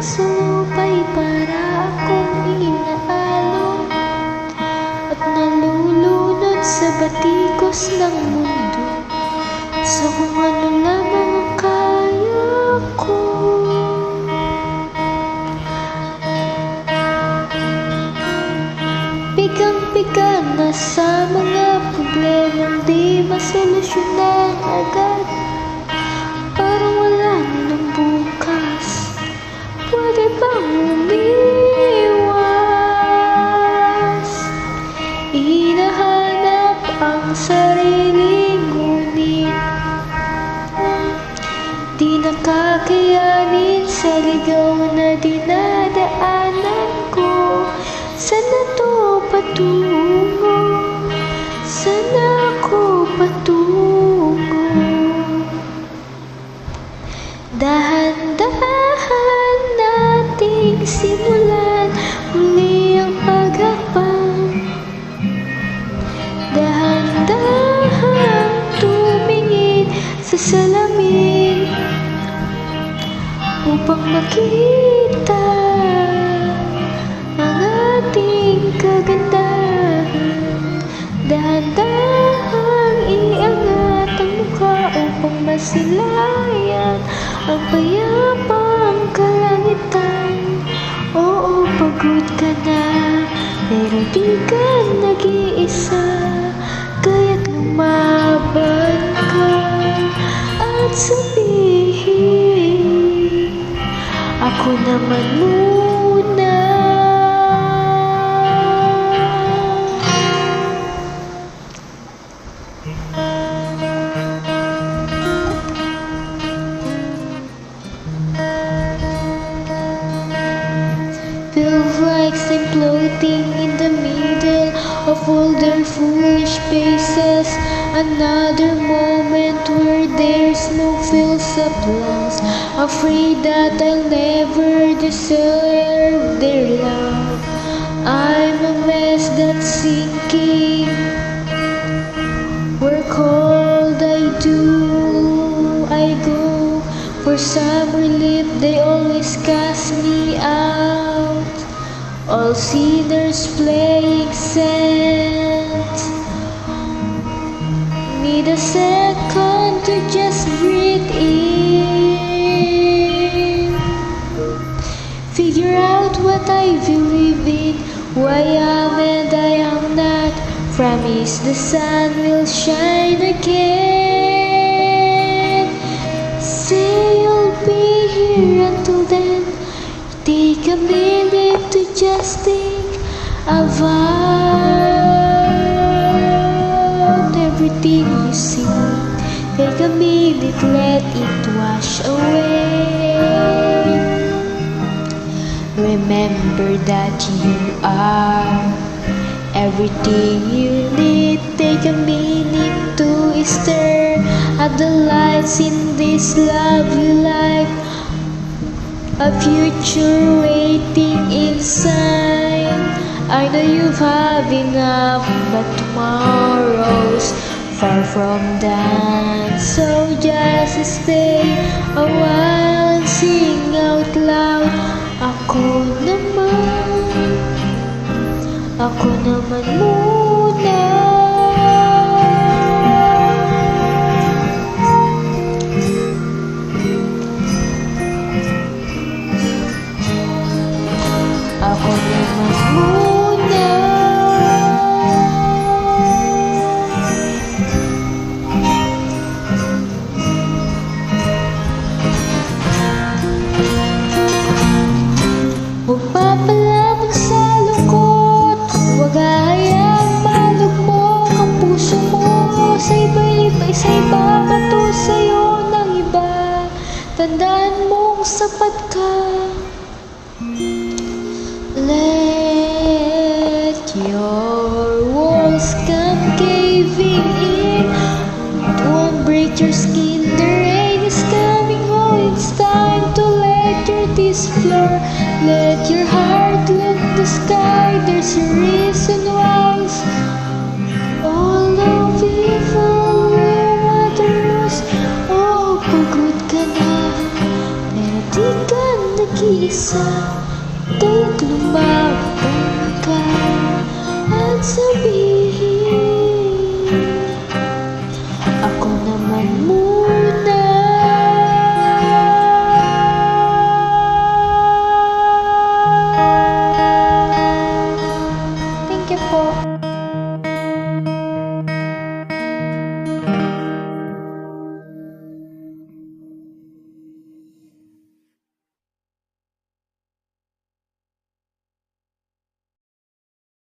Sulupay para akong inaalon at nalulunod sa batikos ng mundo, sa kung ano lamang ang kaya ko. Pigang-piga na sa mga problemang di masolusyonan agad, parang wala nang bukas. Pwede bang umiwas? Hinahanap ang sariling ngunit di nakakayanin sa ligaw na dinadaanan ko. Sana to patungo, sana ako patungo. Dahan-dahan nating simulan muli ang paghakbang. Dahan-dahan tumingin sa salamin upang makita ang ating kagandahan. Dahan-dahan iangat ang mukha upang masilayan ang payapang kalangitan. Oo, pagod ka na, pero di ka nag-iisa. Kaya't lumaban ka at sabihin, ako naman muna. Feels like I'm floating in the middle of all their foolish faces. Another moment where their smoke fills up lungs. Afraid that I'll never deserve their love. I'm a mess that's sinking. Where cold I go for some relief. They always cast me out. All sinners playing saint. Need a second to just breathe in. Figure out what I believe in, who I am and I am not. Promise the sun will shine again. Say you'll be here until then. Take a minute to just think about everything you see. Take a minute, let it wash away. Remember that you are everything you need. Take a minute to stare at the lights in this lovely life. A future waiting inside. I know you've had enough, but tomorrow's far from done. So just stay a while and sing out loud. Ako naman muna. Ako naman muna. Magpapalabog sa lungkot, huwag hayaang malugmok ang puso mo sa iba-iba, sa iba pato sa'yo ng iba. Tandaan mong sapat ka. Let your walls come caving in. your skin. The rain is coming, oh, it's time to let your tears flow. Let your heart look the sky, there's a reason why. All of evil matters. Oh, pagod ka na, pero di ka nag-iisa. Kaya't lumaban ka at sabihin, ako naman muna. Thank you po.